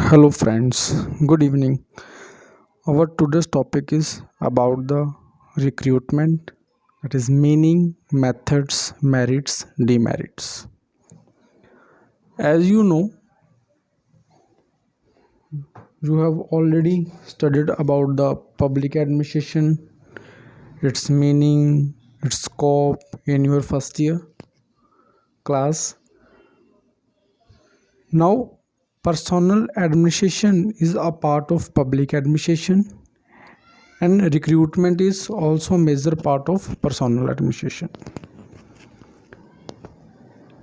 Hello friends, good evening. Our today's topic is about the recruitment, that is meaning, methods, merits, demerits. As you know, you have already studied about the public administration, its meaning, its scope in your first year class. Now, personal administration is a part of public administration and recruitment is also a major part of personal administration.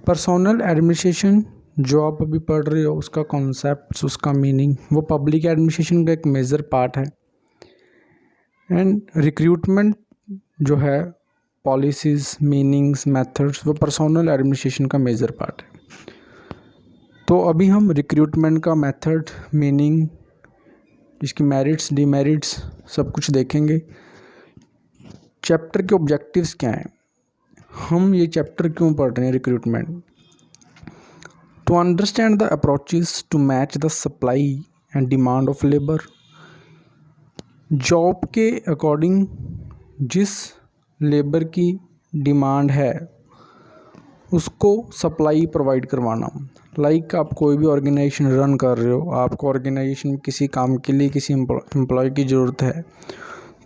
Personal administration जो आप अभी पढ़ रहे हो उसका concept, उसका meaning, वो public administration का एक मेजर पार्ट है। एंड रिक्रूटमेंट जो है, पॉलिसीज़, मीनिंग्स, मेथड्स, वो पर्सनल एडमिनिस्ट्रेशन का मेजर पार्ट है। तो अभी हम रिक्रूटमेंट का मेथड, मीनिंग, इसकी मेरिट्स, डिमेरिट्स सब कुछ देखेंगे। चैप्टर के ऑब्जेक्टिव्स क्या हैं, हम ये चैप्टर क्यों पढ़ रहे हैं recruitment. To understand the approaches to match the supply and demand of labour. Job के अकॉर्डिंग जिस लेबर की डिमांड है उसको सप्लाई प्रोवाइड करवाना। लाइक आप कोई भी ऑर्गेनाइजेशन रन कर रहे हो, आपको ऑर्गेनाइजेशन में किसी काम के लिए किसी एम्प्लॉय की ज़रूरत है,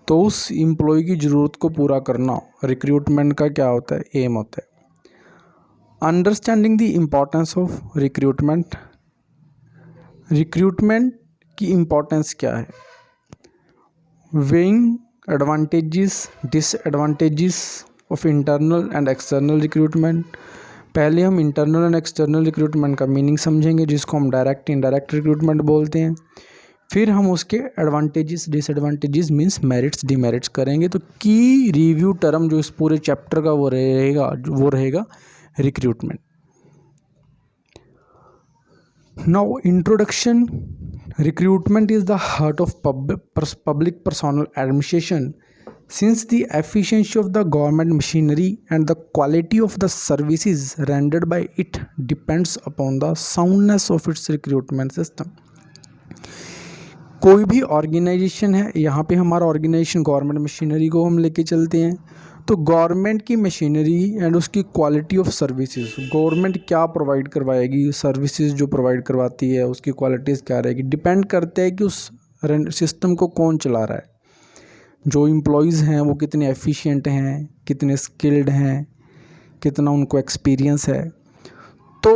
तो उस एम्प्लॉय की ज़रूरत को पूरा करना रिक्रूटमेंट का क्या होता है, एम होता है। Understanding the importance of recruitment. Recruitment की इम्पोर्टेंस क्या है। Weighing advantages, disadvantages of internal and external recruitment. पहले हम इंटरनल एंड एक्सटर्नल रिक्रूटमेंट का मीनिंग समझेंगे, जिसको हम डायरेक्ट इनडायरेक्ट रिक्रूटमेंट बोलते हैं। फिर हम उसके advantages, disadvantages means merits, demerits करेंगे। तो की रिव्यू टर्म जो इस पूरे चैप्टर का वो रहेगा recruitment. Now introduction. Recruitment is the heart of public personal administration since the efficiency of the government machinery and the quality of the services rendered by it depends upon the soundness of its recruitment system। कोई भी organisation है, यहाँ पे हमारा organisation government machinery को हम लेके चलते हैं, तो गवर्नमेंट की मशीनरी एंड उसकी क्वालिटी ऑफ सर्विसेज, गवर्नमेंट क्या प्रोवाइड करवाएगी, सर्विसेज जो प्रोवाइड करवाती है उसकी क्वालिटीज़ क्या रहेगी, डिपेंड करते हैं कि उस सिस्टम को कौन चला रहा है। जो एम्प्लॉयज़ हैं वो कितने एफिशिएंट हैं, कितने स्किल्ड हैं, कितना उनको एक्सपीरियंस है। तो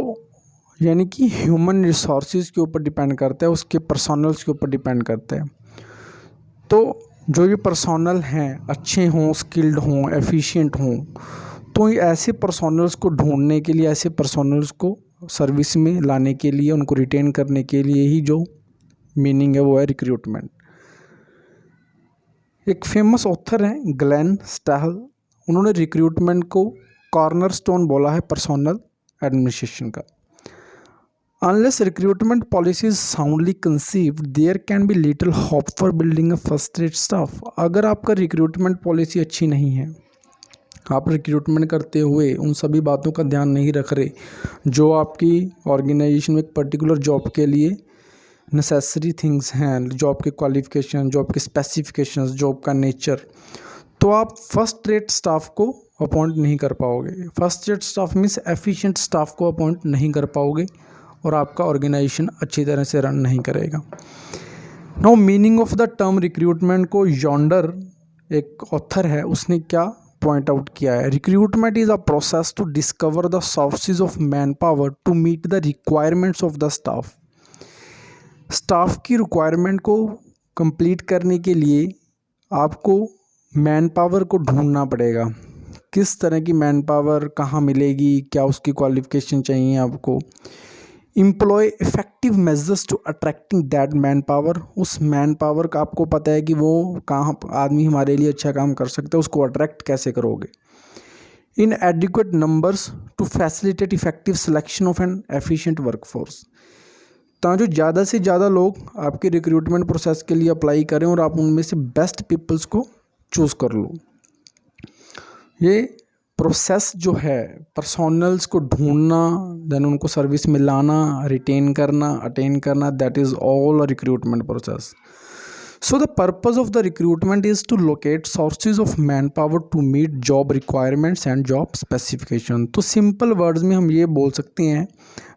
यानी कि ह्यूमन रिसोर्सेज के ऊपर डिपेंड करता है, उसके पर्सनल्स के ऊपर डिपेंड करता है। तो जो ये पर्सनल हैं अच्छे हों, स्किल्ड हों, एफिशिएंट हों, तो ये ऐसे पर्सनल्स को ढूंढने के लिए, ऐसे पर्सनल्स को सर्विस में लाने के लिए, उनको रिटेन करने के लिए ही जो मीनिंग है वो है रिक्रूटमेंट। एक फेमस ऑथर हैं ग्लेन स्टैहल, उन्होंने रिक्रूटमेंट को कॉर्नरस्टोन बोला है पर्सनल एडमिनिस्ट्रेशन का। Unless recruitment policies soundly conceived there can be little hope for building a first rate staff. अगर आपका रिक्रूटमेंट पॉलिसी अच्छी नहीं है, आप रिक्रूटमेंट करते हुए उन सभी बातों का ध्यान नहीं रख रहे जो आपकी ऑर्गेनाइजेशन में एक पर्टिकुलर जॉब के लिए नेसेसरी थिंग्स हैं, जॉब के क्वालिफिकेशन, जॉब के स्पेसिफिकेशंस, जॉब का नेचर, तो आप फर्स्ट रेट स्टाफ को अपॉइंट नहीं कर पाओगे। First rate staff means efficient staff को अपॉइंट नहीं कर पाओगे और आपका ऑर्गेनाइजेशन अच्छी तरह से रन नहीं करेगा। Now meaning of the term recruitment को यॉन्डर, एक ऑथर है, उसने क्या पॉइंट आउट किया है। Recruitment is a process to discover the sources of manpower to meet the requirements of the staff. Staff की रिक्वायरमेंट को कंप्लीट करने के लिए आपको मैन पावर को ढूंढना पड़ेगा। किस तरह की मैन पावर कहाँ मिलेगी, क्या उसकी क्वालिफिकेशन चाहिए आपको। Employ effective measures to attracting that manpower. उस मैन पावर का आपको पता है कि वो कहाँ आदमी हमारे लिए अच्छा काम कर सकता है, उसको अट्रैक्ट कैसे करोगे। In adequate numbers to facilitate effective selection of an efficient workforce. जो ज़्यादा से ज़्यादा लोग आपके रिक्रूटमेंट प्रोसेस के लिए अप्लाई करें और आप उनमें से बेस्ट पीपल्स को चूज़ कर लो। ये प्रोसेस जो है पर्सोनल्स को ढूंढना, देन उनको सर्विस में लाना, रिटेन करना, अटेन करना, that is all a recruitment process. So the purpose of the recruitment is to locate sources of manpower to meet job requirements and job specification. तो सिंपल वर्ड्स में हम ये बोल सकते हैं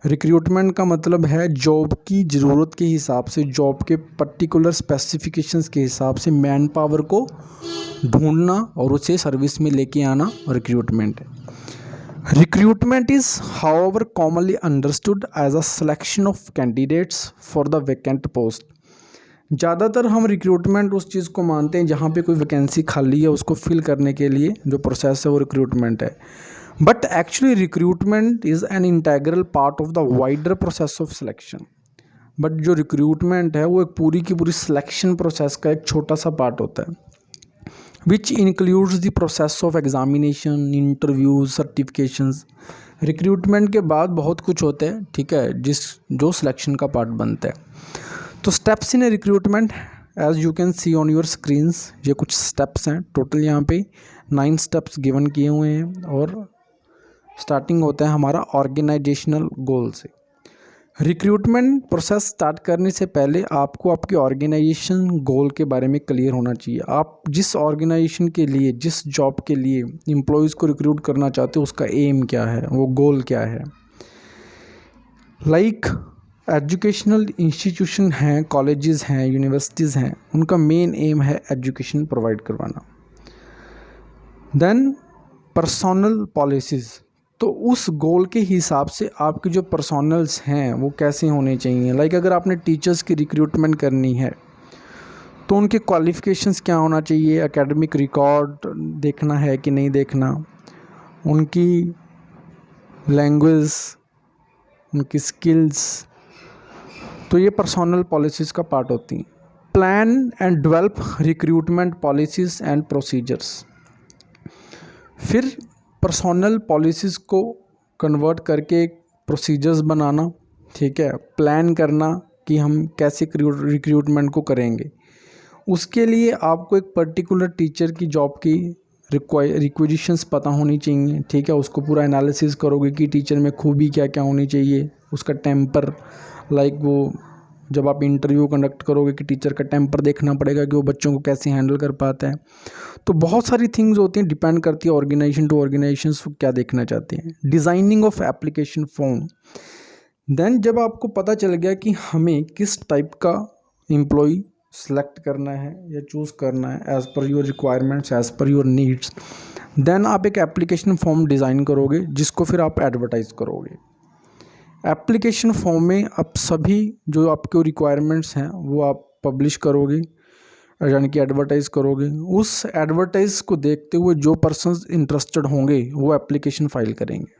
रिक्रूटमेंट का मतलब है जॉब की ज़रूरत के हिसाब से, जॉब के पर्टिकुलर स्पेसिफिकेशंस के हिसाब से मैन पावर को ढूंढना और उसे सर्विस में लेके आना रिक्रूटमेंट है. Recruitment is however commonly understood as a selection of candidates for the vacant post. ज़्यादातर हम रिक्रूटमेंट उस चीज़ को मानते हैं जहाँ पे कोई वैकेंसी खाली है उसको फिल करने के लिए जो प्रोसेस है वो रिक्रूटमेंट है. But actually recruitment is an integral part of the wider process of selection. But जो रिक्रूटमेंट है वो एक पूरी की पूरी सिलेक्शन प्रोसेस का एक छोटा सा पार्ट होता है, which includes the process of examination, interviews, certifications. Recruitment के बाद बहुत कुछ होता है, ठीक है, जो सिलेक्शन का पार्ट बनता है. तो steps in a recruitment as you can see on your screens, ये कुछ स्टेप्स हैं. टोटल यहाँ पे 9 स्टेप्स गिवन किए हुए हैं और स्टार्टिंग होता है हमारा ऑर्गेनाइजेशनल गोल से. रिक्रूटमेंट प्रोसेस स्टार्ट करने से पहले आपको आपके ऑर्गेनाइजेशन गोल के बारे में क्लियर होना चाहिए. आप जिस ऑर्गेनाइजेशन के लिए, जिस जॉब के लिए एम्प्लॉयज़ को रिक्रूट करना चाहते हो उसका एम क्या है, वो गोल क्या है. लाइक एजुकेशनल इंस्टीट्यूशन हैं, कॉलेजेस हैं, यूनिवर्सिटीज़ हैं, उनका मेन एम है एजुकेशन प्रोवाइड करवाना. देन पर्सोनल पॉलिसीज़, तो उस गोल के हिसाब से आपके जो पर्सोनल्स हैं वो कैसे होने चाहिए. लाइक अगर आपने टीचर्स की रिक्रूटमेंट करनी है तो उनके क्वालिफ़िकेशंस क्या होना चाहिए, एकेडमिक रिकॉर्ड देखना है कि नहीं देखना, उनकी लैंग्वेज, उनकी स्किल्स, तो ये पर्सोनल पॉलिसीज़ का पार्ट होती हैं. Plan and develop recruitment policies and procedures. फिर पर्सोनल पॉलिसीज़ को कन्वर्ट करके प्रोसीजर्स बनाना, ठीक है, प्लान करना कि हम कैसे रिक्रूटमेंट को करेंगे. उसके लिए आपको एक पर्टिकुलर टीचर की जॉब की रिक्वेजिशंस पता होनी चाहिए, ठीक है. उसको पूरा एनालिसिस करोगे कि टीचर में खूबी क्या क्या होनी चाहिए, उसका टेम्पर, लाइक वो जब आप इंटरव्यू कंडक्ट करोगे कि टीचर का टेम्पर देखना पड़ेगा कि वो बच्चों को कैसे हैंडल कर पाता है. तो बहुत सारी थिंग्स होती हैं, डिपेंड करती है ऑर्गेनाइजेशन टू ऑर्गेनाइजेशन क्या देखना चाहते हैं. Designing of application form. Then जब आपको पता चल गया कि हमें किस टाइप का एम्प्लॉय सेलेक्ट करना है या चूज़ करना है as per your requirements, as per your needs, then आप एक एप्लीकेशन फॉर्म डिज़ाइन करोगे जिसको फिर आप एडवर्टाइज़ करोगे. एप्लीकेशन फॉर्म में आप सभी जो आपके रिक्वायरमेंट्स हैं वो आप पब्लिश करोगे, यानी कि एडवर्टाइज़ करोगे. उस एडवर्टाइज को देखते हुए जो पर्सन्स इंटरेस्टेड होंगे वो एप्लीकेशन फाइल करेंगे.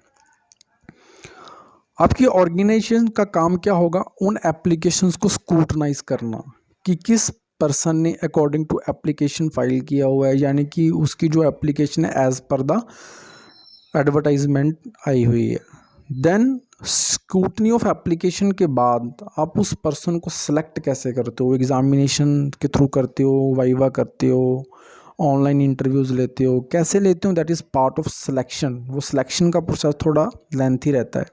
आपकी ऑर्गेनाइजेशन का काम क्या होगा, उन एप्लीकेशंस को स्क्रूटनाइज करना कि किस पर्सन ने अकॉर्डिंग टू एप्लीकेशन फाइल किया हुआ है, यानी कि उसकी जो एप्लीकेशन है एज़ पर द एडवर्टाइजमेंट आई हुई है. देन स्क्रूटनी ऑफ एप्लीकेशन के बाद आप उस पर्सन को सिलेक्ट कैसे करते हो, एग्जामिनेशन के थ्रू करते हो, वाइवा करते हो, ऑनलाइन इंटरव्यूज़ लेते हो, कैसे लेते हो, that is part of selection. वो सिलेक्शन का प्रोसेस थोड़ा लेंथी रहता है.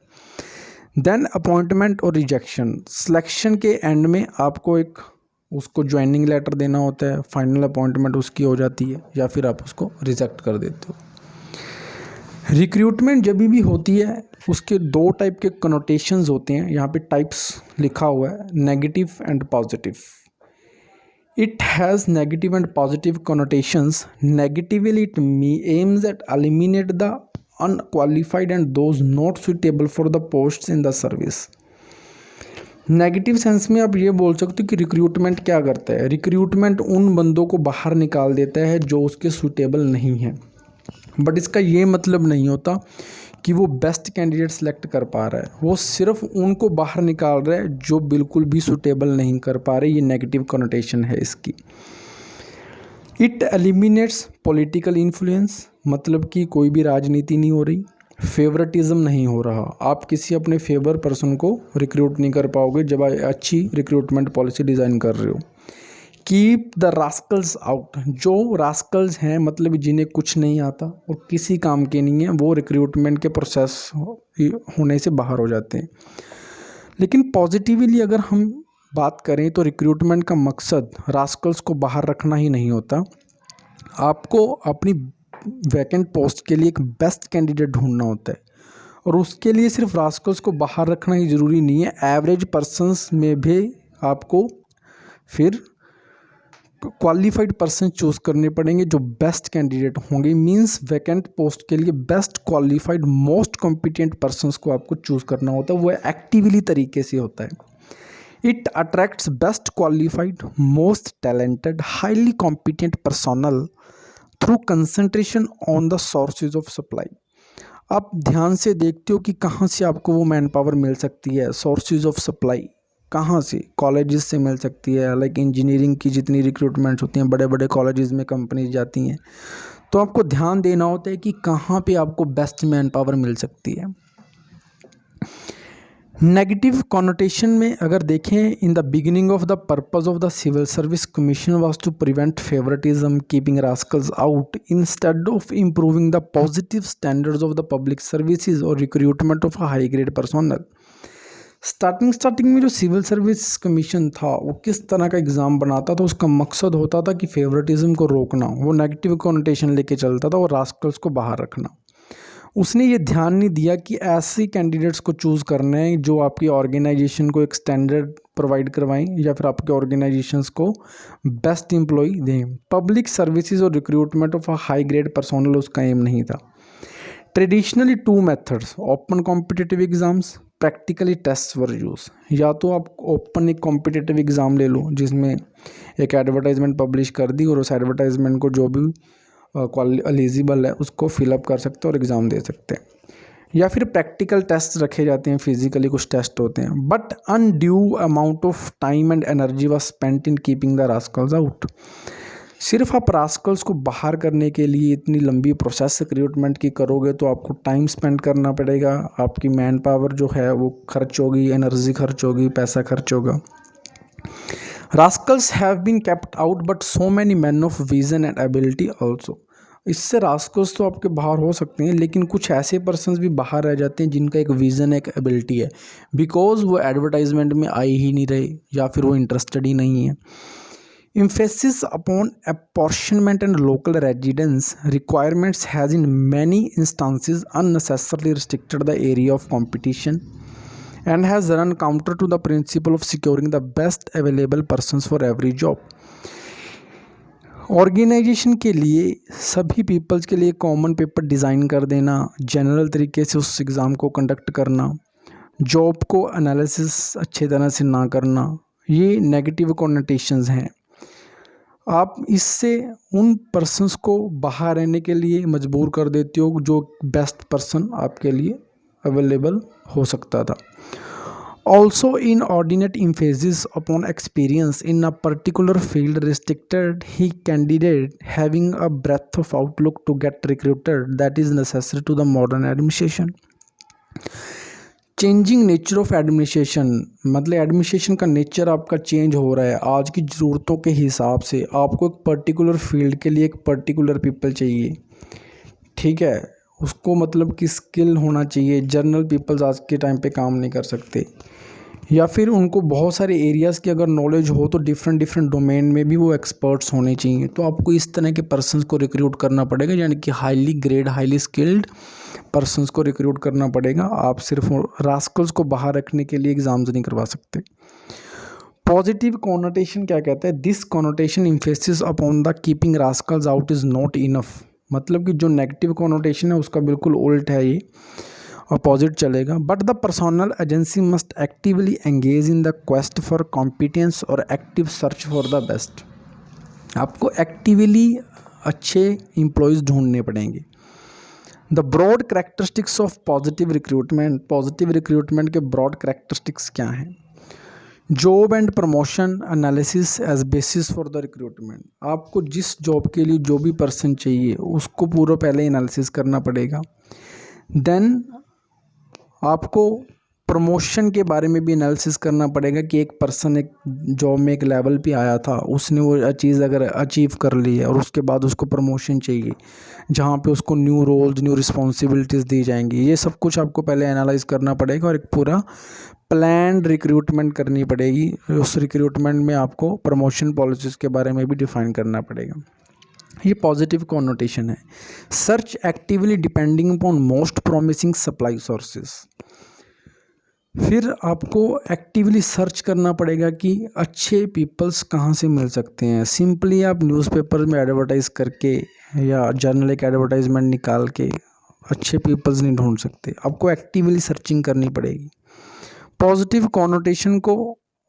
देन अपॉइंटमेंट और रिजेक्शन. सिलेक्शन के एंड में आपको एक उसको ज्वाइनिंग लेटर देना होता है, फाइनल अपॉइंटमेंट उसकी हो जाती है, या फिर आप उसको रिजेक्ट कर देते हो. रिक्रूटमेंट जब भी होती है उसके 2 टाइप के कनोटेशंस होते हैं, यहाँ पे टाइप्स लिखा हुआ है, negative and positive. It has negative and positive connotations. Negatively it aims at eliminate the unqualified and those not suitable for the posts in the service. Negative sense में आप ये बोल सकते हो कि रिक्रूटमेंट क्या करता है, रिक्रूटमेंट उन बंदों को बाहर निकाल देता है जो उसके सूटेबल नहीं हैं. बट इसका ये मतलब नहीं होता कि वो बेस्ट कैंडिडेट सेलेक्ट कर पा रहा है, वो सिर्फ उनको बाहर निकाल रहा है जो बिल्कुल भी सूटेबल नहीं कर पा रहे. ये नेगेटिव कनोटेशन है इसकी. इट एलिमिनेट्स पॉलिटिकल इन्फ्लुएंस, मतलब कि कोई भी राजनीति नहीं हो रही, फेवरेटिज्म नहीं हो रहा. आप किसी अपने फेवर पर्सन को रिक्रूट नहीं कर पाओगे जब आप अच्छी रिक्रूटमेंट पॉलिसी डिज़ाइन कर रहे हो. Keep the Rascals out. जो रास्कल्स हैं मतलब जिन्हें कुछ नहीं आता और किसी काम के नहीं है, वो रिक्रूटमेंट के प्रोसेस होने से बाहर हो जाते हैं। लेकिन पॉजिटिवली अगर हम बात करें तो रिक्रूटमेंट का मकसद रास्कल्स को बाहर रखना ही नहीं होता। आपको अपनी वैकेंट पोस्ट के लिए एक बेस्ट कैंडिडेट ढूंढना होता है, और उसके लिए सिर्फ रास्कल्स को बाहर रखना ही ज़रूरी नहीं है, एवरेज पर्सन्स में भी आपको फिर क्वालिफाइड पर्सन चूज़ करने पड़ेंगे जो बेस्ट कैंडिडेट होंगे। मींस वैकेंट पोस्ट के लिए best qualified most competent persons को आपको चूज़ करना होता है। वो एक्टिवली तरीके से होता है। It attracts best qualified most talented highly competent personnel through concentration on the sources of supply. आप ध्यान से देखते हो कि कहाँ से आपको वो मैन पावर मिल सकती है। सोर्सेज ऑफ सप्लाई कहाँ से? कॉलेजेस से मिल सकती है। लाइक इंजीनियरिंग की जितनी रिक्रूटमेंट्स होती हैं, बड़े बड़े कॉलेजेस में कंपनीज जाती हैं, तो आपको ध्यान देना होता है कि कहाँ पे आपको बेस्ट मैन पावर मिल सकती है। नेगेटिव कॉनोटेशन में अगर देखें, in the beginning of the purpose of the civil service commission was to prevent favouritism, keeping rascals out instead of improving the positive standards of the public services और recruitment of a high grade personnel. Starting में जो civil service commission था वो किस तरह का exam बनाता था, उसका मकसद होता था कि फेवरेटिज्म को रोकना। वो नेगेटिव कॉनोटेशन लेके चलता था और रास्कल्स को बाहर रखना। उसने ये ध्यान नहीं दिया कि ऐसे कैंडिडेट्स को चूज़ करना है जो आपकी ऑर्गेनाइजेशन को एक स्टैंडर्ड प्रोवाइड करवाएं या फिर आपके ऑर्गेनाइजेशंस को बेस्ट एम्प्लॉय दें। पब्लिक सर्विसेज और recruitment of a high grade personnel उसका एम नहीं था। Traditionally two methods, open competitive exams, practically test were used. या तो आप ओपन एक कॉम्पिटिटिव एग्ज़ाम ले लो जिसमें एक एडवर्टाइजमेंट पब्लिश कर दी और उस एडवर्टाइजमेंट को जो भी एलिजिबल है उसको फिलअप कर सकते हैं और एग्ज़ाम दे सकते हैं, या फिर प्रैक्टिकल टेस्ट रखे जाते हैं, फिजिकली कुछ टेस्ट होते हैं। But undue amount of time and energy was spent in keeping the Rascals out. सिर्फ आप रास्कल्स को बाहर करने के लिए इतनी लंबी प्रोसेस रिक्रूटमेंट की करोगे तो आपको टाइम स्पेंड करना पड़ेगा, आपकी मैन पावर जो है वो खर्च होगी, एनर्जी खर्च होगी, पैसा खर्च होगा। Rascals have been kept out but so many man of vision and ability also. इससे रास्कल्स तो आपके बाहर हो सकते हैं, लेकिन कुछ ऐसे पर्सन्स भी बाहर रह जाते हैं जिनका एक विज़न, एक एबिलिटी है, बिकॉज वो एडवर्टाइजमेंट में आई ही नहीं रहे या फिर वो इंटरेस्टेड ही नहीं है। Emphasis upon apportionment and local residence requirements has in many instances unnecessarily restricted the area of competition and has run counter to the principle of securing the best available persons for every job. Organisation के लिए सभी peoples के लिए common paper design कर देना, general तरीके से उस एग्ज़ाम को कंडक्ट करना, जॉब को एनालिसिस अच्छे तरह से ना करना, ये नेगेटिव कॉनोटेशंस हैं। आप इससे उन पर्सन्स को बाहर रहने के लिए मजबूर कर देते हो जो बेस्ट पर्सन आपके लिए अवेलेबल हो सकता था। Also inordinate emphasis upon experience in a particular field restricted he candidate having a breadth of outlook to get recruited that is necessary to the modern administration. Changing nature of administration, मतलब administration का nature आपका change हो रहा है। आज की ज़रूरतों के हिसाब से आपको एक पर्टिकुलर फील्ड के लिए एक पर्टिकुलर पीपल चाहिए, ठीक है, उसको मतलब कि स्किल होना चाहिए। जनरल पीपल्स आज के टाइम पे काम नहीं कर सकते, या फिर उनको बहुत सारे एरियाज़ की अगर नॉलेज हो तो डिफरेंट डोमेन में भी वो एक्सपर्ट्स होने चाहिए। तो आपको इस तरह के पर्सन्स को रिक्रूट करना पड़ेगा, यानी कि highly grade highly skilled persons को रिक्रूट करना पड़ेगा। आप सिर्फ रास्कल्स को बाहर रखने के लिए एग्ज़ाम्स नहीं करवा सकते। पॉजिटिव कॉनोटेशन क्या कहता है? This connotation emphasis upon the keeping rascals out is not enough. मतलब कि जो नेगेटिव कॉनोटेशन है उसका बिल्कुल उल्ट है, ये अपोजिट चलेगा। But the personnel agency must actively engage in the quest for competence और active search for the best. आपको एक्टिवली अच्छे एम्प्लॉयज़ ढूंढने पड़ेंगे। The broad characteristics of positive recruitment, positive recruitment के ब्रॉड करेक्टरिस्टिक्स क्या हैं? Job and promotion analysis as basis for the recruitment. आपको जिस जॉब के लिए जो भी पर्सन चाहिए उसको पूरा पहले एनालिसिस करना पड़ेगा। देन आपको प्रमोशन के बारे में भी एनालिसिस करना पड़ेगा कि एक पर्सन एक जॉब में एक लेवल पे आया था, उसने वो चीज़ अगर अचीव कर ली है और उसके बाद उसको प्रमोशन चाहिए जहाँ पे उसको न्यू रोल्स न्यू रिस्पॉन्सिबिलिटीज़ दी जाएंगी, ये सब कुछ आपको पहले एनालाइज करना पड़ेगा और एक पूरा प्लान्ड रिक्रूटमेंट करनी पड़ेगी। उस रिक्रूटमेंट में आपको प्रमोशन पॉलिसीज़ के बारे में भी डिफाइन करना पड़ेगा। ये पॉजिटिव कॉनोटेशन है। Search actively depending upon most promising supply sources. फिर आपको एक्टिवली सर्च करना पड़ेगा कि अच्छे पीपल्स कहाँ से मिल सकते हैं। सिंपली आप न्यूज़पेपर में एडवर्टाइज करके या जर्नल एक एडवर्टाइजमेंट निकाल के अच्छे पीपल्स नहीं ढूंढ सकते, आपको एक्टिवली सर्चिंग करनी पड़ेगी। पॉजिटिव कॉनोटेशन को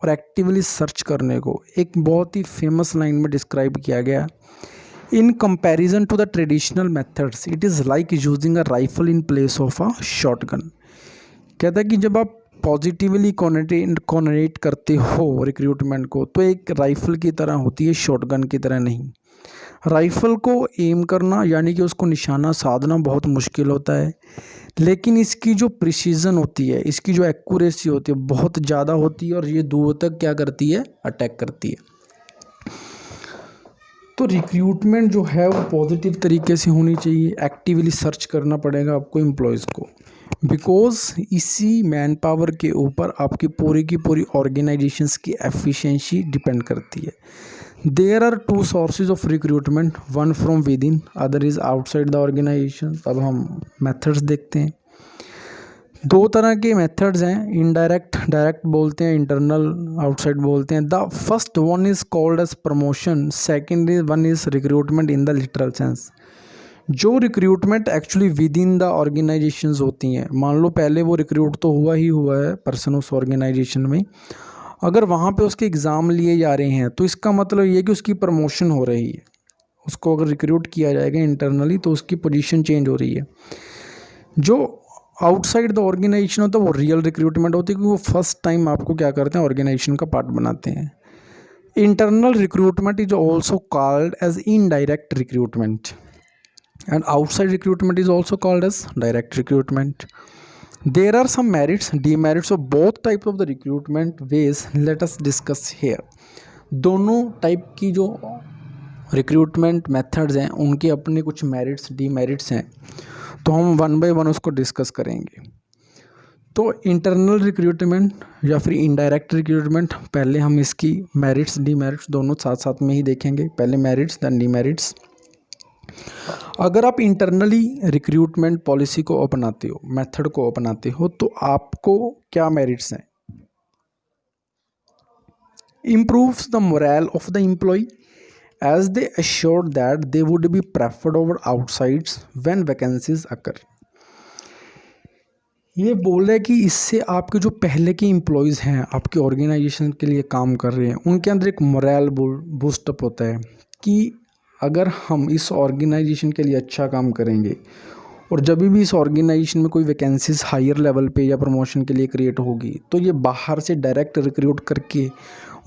और एक्टिवली सर्च करने को एक बहुत ही फेमस लाइन में डिस्क्राइब किया गया, in comparison to the traditional methods it is like using a rifle in place of a shotgun. कहता है कि जब आप पॉजिटिवली कॉनोटेट करते हो रिक्रूटमेंट को तो एक राइफ़ल की तरह होती है, शॉटगन की तरह नहीं। राइफ़ल को एम करना यानी कि उसको निशाना साधना बहुत मुश्किल होता है, लेकिन इसकी जो प्रिसीजन होती है, इसकी जो एक्यूरेसी होती है बहुत ज़्यादा होती है और ये दूर तक क्या करती है, अटैक करती है। तो रिक्रूटमेंट जो है वो पॉजिटिव तरीके से होनी चाहिए। एक्टिवली सर्च करना पड़ेगा आपको एम्प्लॉयज़ को, बिकॉज इसी मैन पावर के ऊपर आपकी पूरी की पूरी ऑर्गेनाइजेशंस की एफिशिएंसी डिपेंड करती है। There are two sources of recruitment, one from within, other is outside the organisation. अब हम मेथड्स देखते हैं। दो तरह के मेथड्स हैं, इनडायरेक्ट, डायरेक्ट बोलते हैं, इंटरनल, आउटसाइड बोलते हैं। The first one is called as promotion, second one is recruitment in the literal sense. जो recruitment actually within the organisations होती हैं, मान लो पहले वो रिक्रूट तो हुआ ही हुआ है पर्सन उस ऑर्गेनाइजेशन में, अगर वहाँ पे उसके एग्ज़ाम लिए जा रहे हैं तो इसका मतलब ये है कि उसकी प्रमोशन हो रही है। उसको अगर रिक्रूट किया जाएगा इंटरनली तो उसकी पोजीशन चेंज हो रही है। जो आउटसाइड द ऑर्गेनाइजेशन होता है वो रियल रिक्रूटमेंट होती है, क्योंकि वो फर्स्ट टाइम आपको क्या करते हैं, ऑर्गेनाइजेशन का पार्ट बनाते हैं। Internal recruitment is also called as indirect recruitment and outside recruitment is also called as direct recruitment. There are some merits, demerits of both types of the recruitment ways. Let us discuss here. दोनों type की जो recruitment methods हैं उनके अपने कुछ merits demerits हैं, तो हम वन बाय वन उसको डिस्कस करेंगे। तो इंटरनल रिक्रूटमेंट या फिर इनडायरेक्ट रिक्रूटमेंट, पहले हम इसकी मेरिट्स डीमेरिट्स दोनों साथ साथ में ही देखेंगे। पहले मेरिट्स देन डीमेरिट्स। अगर आप इंटरनली रिक्रूटमेंट पॉलिसी को अपनाते हो, मेथड को अपनाते हो, तो आपको क्या मेरिट्स हैं? Improves the morale of the employee as they assured that they would be preferred over outsiders when vacancies occur. ये बोल रहे हैं कि इससे आपके जो पहले के एम्प्लॉयज़ हैं, आपके ऑर्गेनाइजेशन के लिए काम कर रहे हैं, उनके अंदर एक मोरल बूस्टअप होता है कि अगर हम इस ऑर्गेनाइजेशन के लिए अच्छा काम करेंगे और जब भी इस ऑर्गेनाइजेशन में कोई वैकेंसीज हायर लेवल पे या प्रमोशन के लिए क्रिएट होगी तो ये बाहर से डायरेक्ट रिक्रूट करके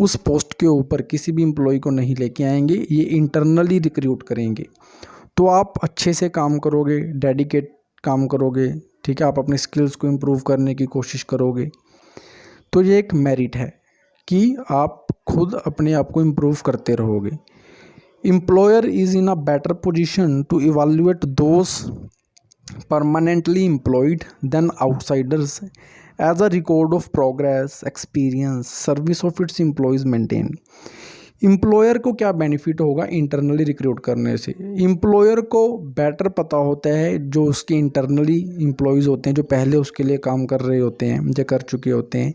उस पोस्ट के ऊपर किसी भी एम्प्लॉय को नहीं लेके आएंगे, ये इंटरनली रिक्रूट करेंगे। तो आप अच्छे से काम करोगे, डेडिकेट काम करोगे, ठीक है, आप अपने स्किल्स को इम्प्रूव करने की कोशिश करोगे। तो ये एक मेरिट है कि आप खुद अपने आप को इम्प्रूव करते रहोगे। Employer is in a better position to evaluate those permanently employed than outsiders as a record of progress, experience, service of its employees maintain. Employer को क्या बेनिफिट होगा इंटरनली रिक्रूट करने से? एम्प्लॉयर को बेटर पता होता है जो उसके इंटरनली एम्प्लॉयज़ होते हैं, जो पहले उसके लिए काम कर रहे होते हैं, जो कर चुके होते हैं,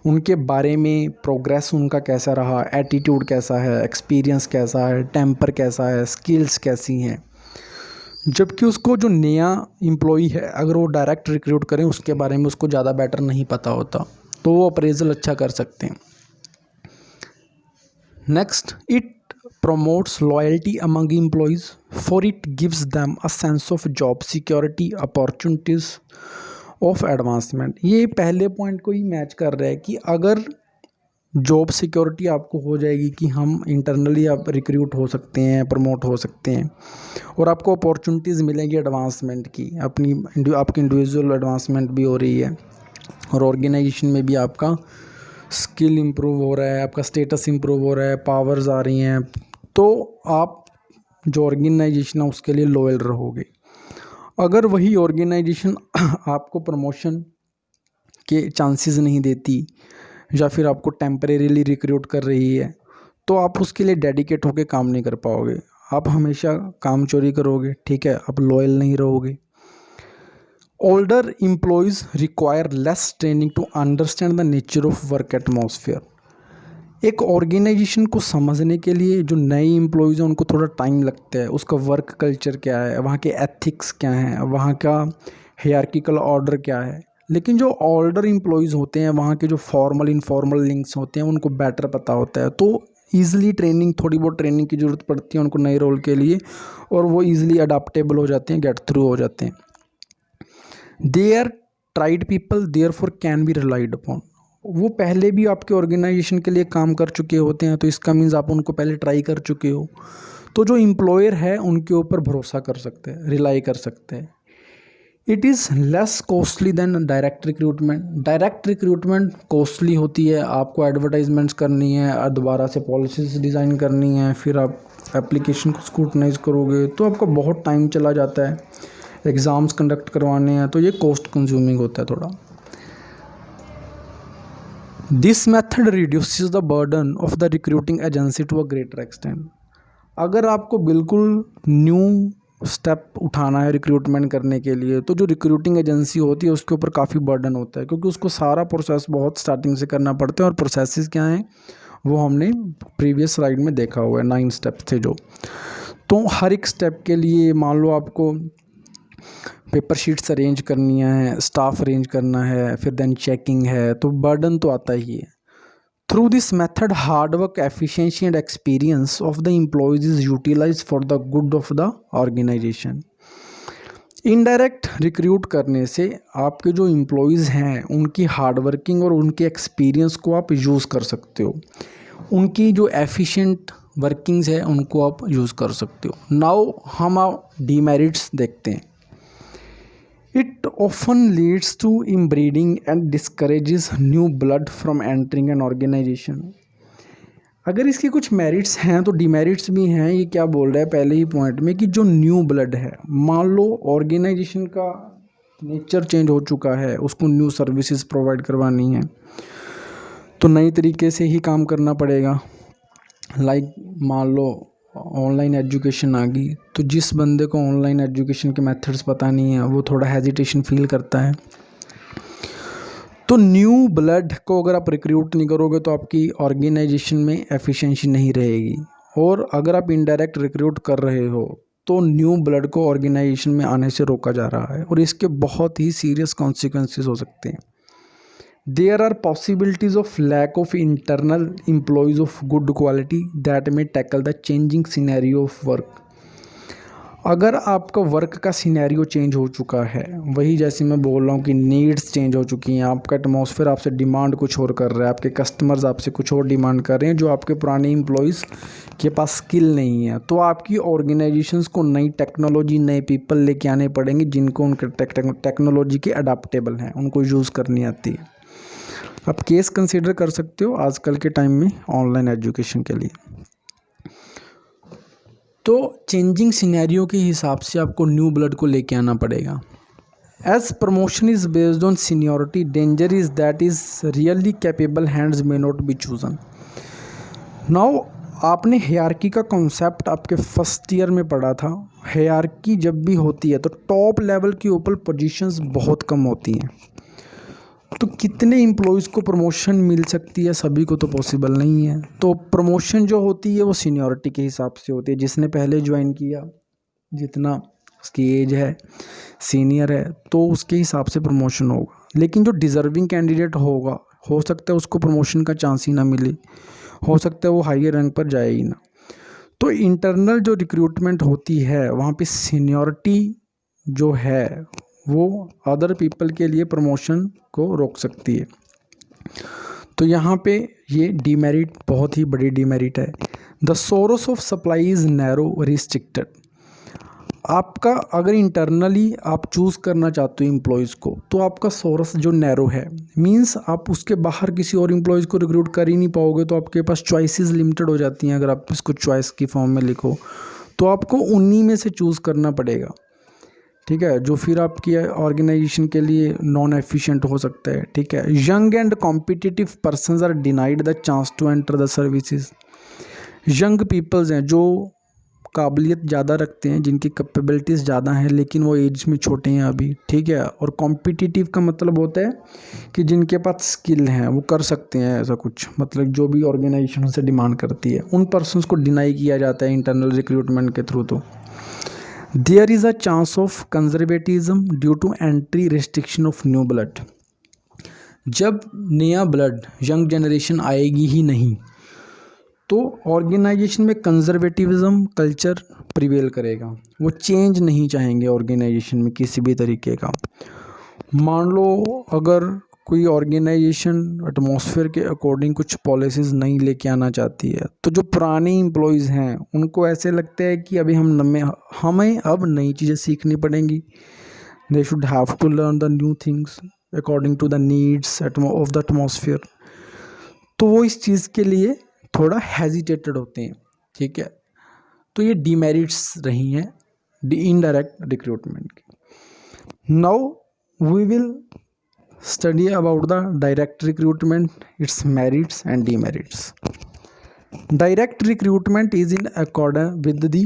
उनके बारे में प्रोग्रेस उनका कैसा रहा, एटीट्यूड कैसा है, एक्सपीरियंस कैसा है, टेम्पर कैसा है, स्किल्स कैसी हैं। जबकि उसको जो नया एम्प्लॉई है अगर वो डायरेक्ट रिक्रूट करें उसके बारे में उसको ज़्यादा बेटर नहीं पता होता, तो वो अप्रेजल अच्छा कर सकते हैं। Next, it promotes loyalty among employees, for it gives them a sense of job security, opportunities of advancement. ये पहले पॉइंट को ही मैच कर रहा है कि अगर जॉब सिक्योरिटी आपको हो जाएगी कि हम इंटरनली आप रिक्रूट हो सकते हैं, प्रमोट हो सकते हैं और आपको अपॉर्चुनिटीज़ मिलेंगी एडवांसमेंट की, आपकी इंडिविजुअल एडवांसमेंट भी हो रही है, और ऑर्गेनाइजेशन में भी आपका स्किल इम्प्रूव हो रहा है, आपका स्टेटस इम्प्रूव हो रहा है, पावर्स आ रही हैं, तो आप जो ऑर्गेनाइजेशन है उसके लिए लॉयल रहोगे। अगर वही ऑर्गेनाइजेशन आपको प्रमोशन के चांसेस नहीं देती या फिर आपको टेम्परेरीली रिक्रूट कर रही है, तो आप उसके लिए डेडिकेट होकर काम नहीं कर पाओगे। आप हमेशा काम चोरी करोगे, ठीक है, आप लॉयल नहीं रहोगे। Older employees require less training to understand the nature of work atmosphere. एक ऑर्गेनाइजेशन को समझने के लिए जो नए एम्प्लॉयज़ हैं उनको थोड़ा टाइम लगता है, उसका वर्क कल्चर क्या है, वहाँ के एथिक्स क्या हैं, वहाँ का हायरार्किकल ऑर्डर क्या है। लेकिन जो ओल्डर एम्प्लॉयज़ होते हैं, वहाँ के जो फॉर्मल इनफॉर्मल लिंक्स होते हैं उनको बेटर पता होता है, तो ईज़िली ट्रेनिंग, थोड़ी बहुत ट्रेनिंग की ज़रूरत पड़ती है उनको नए रोल के लिए, और वो ईज़िली अडाप्टेबल हो जाते हैं, गेट थ्रू हो जाते हैं। They are tried people therefore can be relied upon. वो पहले भी आपके ऑर्गेनाइजेशन के लिए काम कर चुके होते हैं, तो इसका मीन्स आप उनको पहले ट्राई कर चुके हो, तो जो एम्प्लॉयर है उनके ऊपर भरोसा कर सकते हैं, रिलाई कर सकते हैं। It is less costly than direct recruitment. Direct recruitment costly होती है, आपको एडवर्टाइजमेंट्स करनी है, दोबारा से पॉलिसीज डिज़ाइन करनी है, फिर आप एप्लीकेशन को स्क्रूटनाइज करोगे, तो आपका बहुत टाइम चला जाता है, एग्ज़ाम्स कंडक्ट करवाने हैं, तो ये कॉस्ट कंज्यूमिंग होता है थोड़ा। This method reduces the burden of the recruiting agency to a greater extent. अगर आपको बिल्कुल न्यू स्टेप उठाना है रिक्रूटमेंट करने के लिए, तो जो रिक्रूटिंग एजेंसी होती है उसके ऊपर काफ़ी बर्डन होता है, क्योंकि उसको सारा प्रोसेस बहुत स्टार्टिंग से करना पड़ता है, और प्रोसेसेस क्या हैं वो हमने प्रीवियस स्लाइड में देखा हुआ है, 9 स्टेप्स थे जो। तो हर एक स्टेप के लिए मान लो आपको पेपर शीट्स अरेंज करनी है, स्टाफ अरेंज करना है, फिर देन चेकिंग है, तो बर्डन तो आता ही है। Through this method hard work, efficiency and experience of the employees is utilise for the good of the organisation. Indirect recruit करने से आपके जो एम्प्लॉयज़ हैं उनकी हार्ड वर्किंग और उनके एक्सपीरियंस को आप यूज़ कर सकते हो, उनकी जो एफिशिएंट वर्किंग्स है उनको आप यूज़ कर सकते हो। नाउ हम डीमेरिट्स देखते हैं। It often leads to inbreeding and discourages new blood from entering an organization. अगर इसके कुछ मेरिट्स हैं तो डिमेरिट्स भी हैं। ये क्या बोल रहा है पहले ही पॉइंट में कि जो न्यू ब्लड है, मान लो ऑर्गेनाइजेशन का नेचर चेंज हो चुका है, उसको न्यू सर्विसेज प्रोवाइड करवानी है, तो नई तरीके से ही काम करना पड़ेगा। लाइक मान लो ऑनलाइन एजुकेशन आ गई, तो जिस बंदे को ऑनलाइन एजुकेशन के मेथड्स पता नहीं है वो थोड़ा हेजिटेशन फील करता है। तो न्यू ब्लड को अगर आप रिक्रूट नहीं करोगे तो आपकी ऑर्गेनाइजेशन में एफिशिएंसी नहीं रहेगी, और अगर आप इनडायरेक्ट रिक्रूट कर रहे हो तो न्यू ब्लड को ऑर्गेनाइजेशन में आने से रोका जा रहा है, और इसके बहुत ही सीरियस कॉन्सिक्वेंसेस हो सकते हैं। There are possibilities of lack of internal employees of good quality that may tackle the changing scenario of work. अगर आपका वर्क का सिनेरियो चेंज हो चुका है, वही जैसे मैं बोल रहा हूँ कि नीड्स चेंज हो चुकी हैं, आपका एटमॉस्फेयर आपसे डिमांड कुछ और कर रहा है, आपके कस्टमर्स आपसे कुछ और डिमांड कर रहे हैं जो आपके पुराने एम्प्लॉयज़ के पास स्किल नहीं है, तो आपकी ऑर्गेनाइजेशंस को नई टेक्नोलॉजी, नए पीपल लेके आने पड़ेंगे जिनको उनके टेक्नोलॉजी के अडाप्टेबल हैं, उनको यूज़ करनी आती है। आप केस कंसीडर कर सकते हो आजकल के टाइम में ऑनलाइन एजुकेशन के लिए। तो चेंजिंग सिनेरियो के हिसाब से आपको न्यू ब्लड को लेके आना पड़ेगा। As promotion is based on seniority, danger is that is really capable hands may not be chosen. Now आपने हायरार्की का कॉन्सेप्ट आपके फर्स्ट ईयर में पढ़ा था। हायरार्की जब भी होती है तो टॉप लेवल के ऊपर पोजीशंस बहुत कम होती हैं, तो कितने एम्प्लॉयज़ को प्रमोशन मिल सकती है, सभी को तो पॉसिबल नहीं है। तो प्रमोशन जो होती है वो सीनियरिटी के हिसाब से होती है, जिसने पहले ज्वाइन किया, जितना उसकी एज है, सीनियर है, तो उसके हिसाब से प्रमोशन होगा। लेकिन जो डिज़र्विंग कैंडिडेट होगा, हो सकता है उसको प्रमोशन का चांस ही ना मिले, हो सकता है वो हायर रैंक पर जाए ही ना। तो इंटरनल जो रिक्रूटमेंट होती है वहाँ पे सीनियरिटी जो है वो अदर पीपल के लिए प्रमोशन को रोक सकती है। तो यहाँ पे ये डीमेरिट बहुत ही बड़ी डीमेरिट है। The source of supply is narrow restricted. आपका अगर इंटरनली आप चूज़ करना चाहते हो एम्प्लॉयज़ को, तो आपका सोर्स जो नैरो है, मींस आप उसके बाहर किसी और एम्प्लॉयज़ को रिक्रूट कर ही नहीं पाओगे, तो आपके पास चॉइसेस लिमिटेड हो जाती हैं। अगर आप इसको चॉइस की फॉर्म में लिखो तो आपको उन्हीं में से चूज़ करना पड़ेगा, ठीक है, जो फिर आपकी ऑर्गेनाइजेशन के लिए नॉन एफिशिएंट हो सकता है, ठीक है। Young and competitive persons are denied the chance to enter the services. Young peoples हैं जो काबिलियत ज़्यादा रखते हैं, जिनकी कैपेबिलिटीज़ ज़्यादा हैं, लेकिन वो एज में छोटे हैं अभी, ठीक है। और कॉम्पिटिटिव का मतलब होता है कि जिनके पास स्किल हैं, वो कर सकते हैं ऐसा कुछ, मतलब जो भी ऑर्गेनाइजेशन से डिमांड करती है, उन पर्सनस को डिनाई किया जाता है इंटरनल रिक्रूटमेंट के थ्रू। तो there is a chance of conservatism due to entry restriction of new blood. जब नया ब्लड, यंग जनरेशन आएगी ही नहीं, तो ऑर्गेनाइजेशन में कंजर्वेटिविज्म कल्चर प्रिवेल करेगा। वो चेंज नहीं चाहेंगे ऑर्गेनाइजेशन में किसी भी तरीके का। मान लो अगर कोई ऑर्गेनाइजेशन एटमॉस्फेयर के अकॉर्डिंग कुछ पॉलिसीज़ नहीं लेके आना चाहती है, तो जो पुराने एम्प्लॉयज़ हैं उनको ऐसे लगता है कि अभी हमें अब नई चीज़ें सीखनी पड़ेंगी। They should have to learn the new things according to the needs of the atmosphere. तो वो इस चीज़ के लिए थोड़ा हेजिटेटेड होते हैं, ठीक है। तो ये डीमेरिट्स रही हैं इनडायरेक्ट रिक्रूटमेंट की। Now we will study about the direct recruitment, its merits and demerits. Direct recruitment is in accordance with the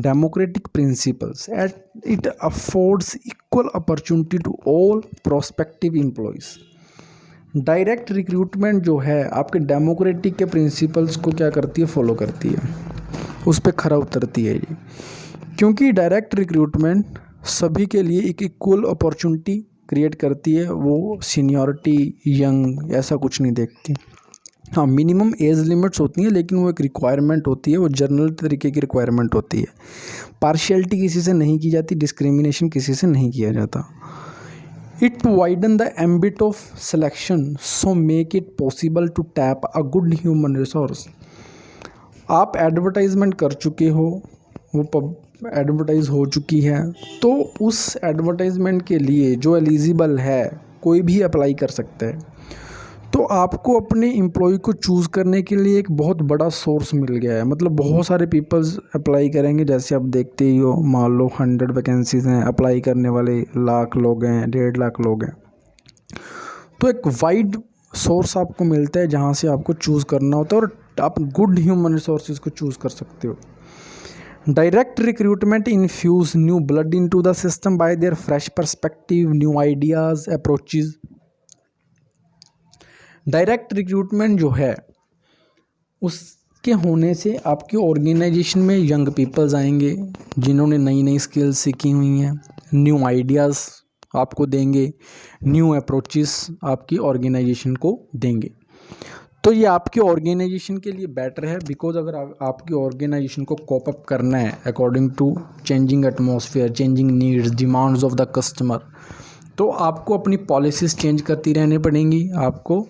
democratic principles and it affords equal opportunity to all prospective employees। Direct recruitment जो है आपके democratic के principles को क्या करती है, follow करती है, उस पर खरा उतरती है ये। क्योंकि डायरेक्ट रिक्रूटमेंट सभी के लिए एक इक्वल अपॉर्चुनिटी क्रिएट करती है। वो सीनियरिटी, यंग, ऐसा कुछ नहीं देखती। हाँ, मिनिमम एज लिमिट्स होती हैं, लेकिन वो एक रिक्वायरमेंट होती है, वो जनरल तरीके की रिक्वायरमेंट होती है। पार्शियलिटी किसी से नहीं की जाती, डिस्क्रिमिनेशन किसी से नहीं किया जाता। It widen the ambit of selection, so make it possible to tap a good human resource। आप एडवर्टाइजमेंट कर चुके हो, वो एडवर्टाइज हो चुकी है, तो उस एडवर्टाइजमेंट के लिए जो एलिजिबल है कोई भी अप्लाई कर सकता है। तो आपको अपने एम्प्लॉय को चूज़ करने के लिए एक बहुत बड़ा सोर्स मिल गया है। मतलब बहुत सारे पीपल्स अप्लाई करेंगे, जैसे आप देखते ही हो, मान लो 100 वैकेंसीज़ हैं, अप्लाई करने वाले लाख लोग हैं, 1.5 लाख लोग हैं। तो एक वाइड सोर्स आपको मिलता है जहाँ से आपको चूज़ करना होता है, और आप गुड ह्यूमन रिसोर्सेज को चूज़ कर सकते हो। Direct recruitment infuse new blood into the system by their fresh perspective, new ideas, approaches. Direct recruitment जो है उसके होने से आपकी ऑर्गेनाइजेशन में यंग पीपल्स आएंगे जिन्होंने नई नई स्किल्स सीखी हुई हैं, न्यू आइडियाज़ आपको देंगे, न्यू अप्रोचेस आपकी ऑर्गेनाइजेशन को देंगे। तो ये आपकी ऑर्गेनाइजेशन के लिए बेटर है, बिकॉज अगर आपकी ऑर्गेनाइजेशन को कोप अप करना है according to changing atmosphere, changing needs, demands of the customer, तो आपको अपनी पॉलिसीज़ चेंज करती रहनी पड़ेंगी। आपको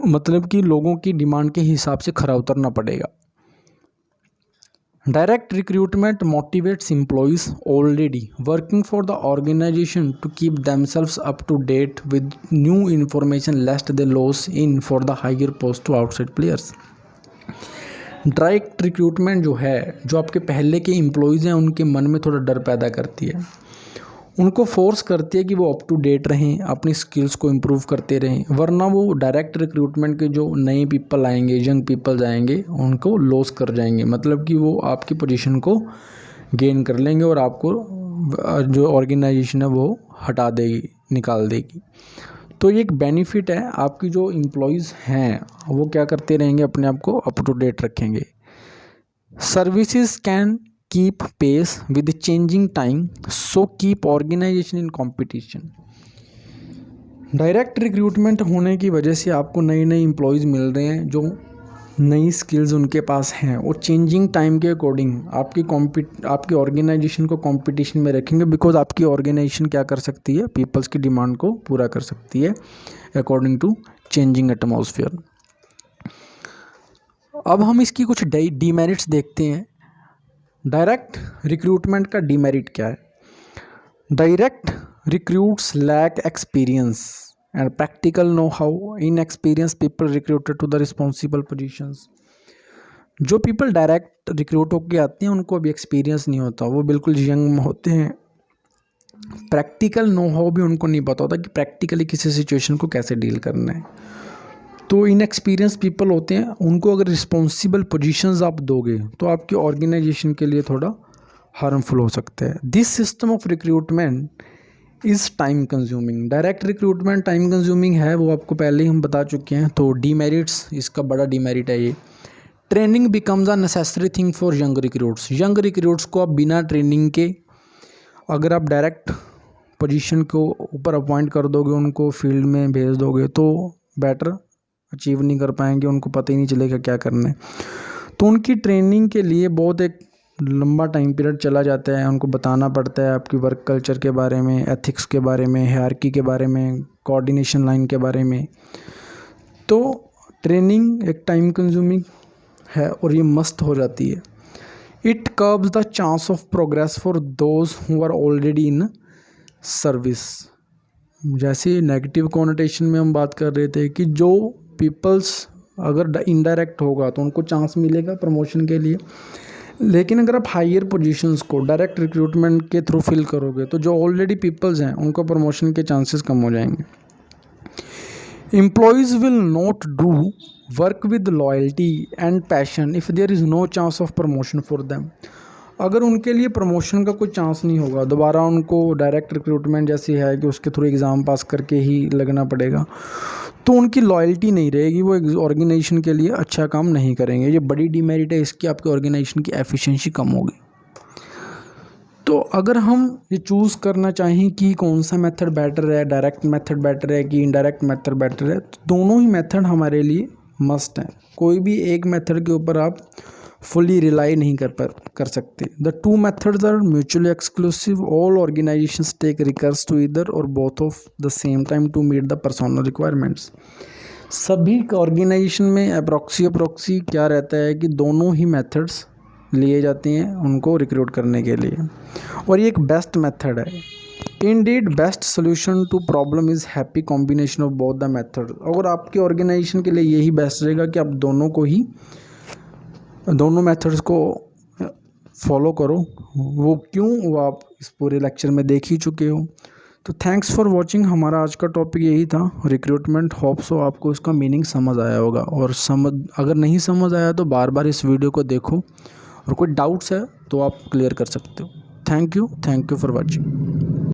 मतलब कि लोगों की डिमांड के हिसाब से खरा उतरना पड़ेगा। Direct recruitment motivates employees already working for the organisation to keep themselves up to date with new information lest they lose in for the higher post to outside players. Direct recruitment जो है, जो आपके पहले के employees हैं उनके मन में थोड़ा डर पैदा करती है, उनको फोर्स करती है कि वो अप टू डेट रहें, अपनी स्किल्स को इम्प्रूव करते रहें, वरना वो डायरेक्ट रिक्रूटमेंट के जो नए पीपल आएंगे, यंग पीपल्स आएंगे, उनको लॉस कर जाएंगे। मतलब कि वो आपकी पोजीशन को गेन कर लेंगे और आपको जो ऑर्गेनाइजेशन है वो हटा देगी, निकाल देगी। तो ये एक बेनिफिट है, आपकी जो एम्प्लॉयज़ हैं वो क्या करते रहेंगे, अपने आप को अप टू डेट रखेंगे। Services can keep pace with the changing time, so keep organization in competition। Direct recruitment होने की वजह से आपको नए नए एम्प्लॉयज़ मिल रहे हैं, जो नई स्किल्स उनके पास हैं, वो चेंजिंग टाइम के अकॉर्डिंग आपकी ऑर्गेनाइजेशन को कंपटीशन में रखेंगे, बिकॉज आपकी ऑर्गेनाइजेशन क्या कर सकती है, पीपल्स की डिमांड को पूरा कर सकती है अकॉर्डिंग टू चेंजिंग एटमॉस्फेयर। अब हम इसकी कुछ डीमेरिट्स देखते हैं। डायरेक्ट रिक्रूटमेंट का डिमेरिट क्या है? Direct recruits lack experience and practical know how. Inexperience people recruited to the responsible positions. जो पीपल डायरेक्ट रिक्रूट होकर आते हैं उनको अभी एक्सपीरियंस नहीं होता, वो बिल्कुल यंग होते हैं. प्रैक्टिकल नो हाउ भी उनको नहीं पता होता कि प्रैक्टिकली किसी सिचुएशन को कैसे डील करना है. तो इनएक्सपीरियंस पीपल होते हैं, उनको अगर रिस्पॉन्सिबल पोजीशंस आप दोगे तो आपकी ऑर्गेनाइजेशन के लिए थोड़ा हार्मफुल हो सकता है. This system of recruitment is time consuming. Direct recruitment time consuming है, वो आपको पहले ही हम बता चुके हैं. तो डीमेरिट्स, इसका बड़ा डीमेरिट है ये. Training becomes a necessary thing for young recruits. Young recruits को आप बिना ट्रेनिंग के अगर आप डायरेक्ट पोजीशन को ऊपर अपॉइंट कर दोगे, उनको फील्ड में भेज दोगे तो बेटर अचीव नहीं कर पाएंगे, उनको पता ही नहीं चलेगा क्या करना है. तो उनकी ट्रेनिंग के लिए बहुत एक लंबा टाइम पीरियड चला जाता है. उनको बताना पड़ता है आपकी वर्क कल्चर के बारे में, एथिक्स के बारे में, हायरार्की के बारे में, कोऑर्डिनेशन लाइन के बारे में. तो ट्रेनिंग एक टाइम कंज्यूमिंग है और ये मस्त हो जाती है. It curbs the chance of progress for those who are already in service. जैसे नेगेटिव कॉनोटेशन में हम बात कर रहे थे कि जो पीपल्स अगर इनडायरेक्ट होगा तो उनको चांस मिलेगा प्रमोशन के लिए, लेकिन अगर आप हायर पोजीशंस को डायरेक्ट रिक्रूटमेंट के थ्रू फिल करोगे तो जो ऑलरेडी पीपल्स हैं उनको प्रमोशन के चांसेस कम हो जाएंगे. Employees will not do work with loyalty and passion if there is no chance of promotion for them. अगर उनके लिए प्रमोशन का कोई चांस नहीं होगा, दोबारा उनको डायरेक्ट रिक्रूटमेंट जैसी है कि उसके थ्रू एग्ज़ाम पास करके ही लगना पड़ेगा, तो उनकी लॉयल्टी नहीं रहेगी, वो ऑर्गेनाइजेशन के लिए अच्छा काम नहीं करेंगे. ये बड़ी डिमेरिट है इसकी, आपके ऑर्गेनाइजेशन की एफिशिएंसी कम होगी. तो अगर हम ये चूज़ करना चाहें कि कौन सा मेथड बेटर है, डायरेक्ट मेथड बेटर है कि इनडायरेक्ट मेथड बेटर है, तो दोनों ही मेथड हमारे लिए मस्ट हैं. कोई भी एक मेथड के ऊपर आप फुली रिलाई नहीं कर सकते. The two methods are mutually exclusive. All organisations take recourse to either or both of the same time to meet the personnel requirements. सभी ऑर्गेनाइजेशन में अप्रॉक्सी क्या रहता है कि दोनों ही मेथड्स लिए जाते हैं उनको रिक्रूट करने के लिए, और ये एक बेस्ट मेथड है. Indeed best solution to problem is happy combination of both the method. और आपके ऑर्गेनाइजेशन के लिए यही बेस्ट रहेगा कि आप दोनों मेथड्स को फॉलो करो. वो क्यों, वो आप इस पूरे लेक्चर में देख ही चुके हो. तो थैंक्स फॉर वॉचिंग. हमारा आज का टॉपिक यही था, रिक्रूटमेंट. होप सो आपको इसका मीनिंग समझ आया होगा, और अगर नहीं समझ आया तो बार बार इस वीडियो को देखो, और कोई डाउट्स है तो आप क्लियर कर सकते हो. Thank you for watching.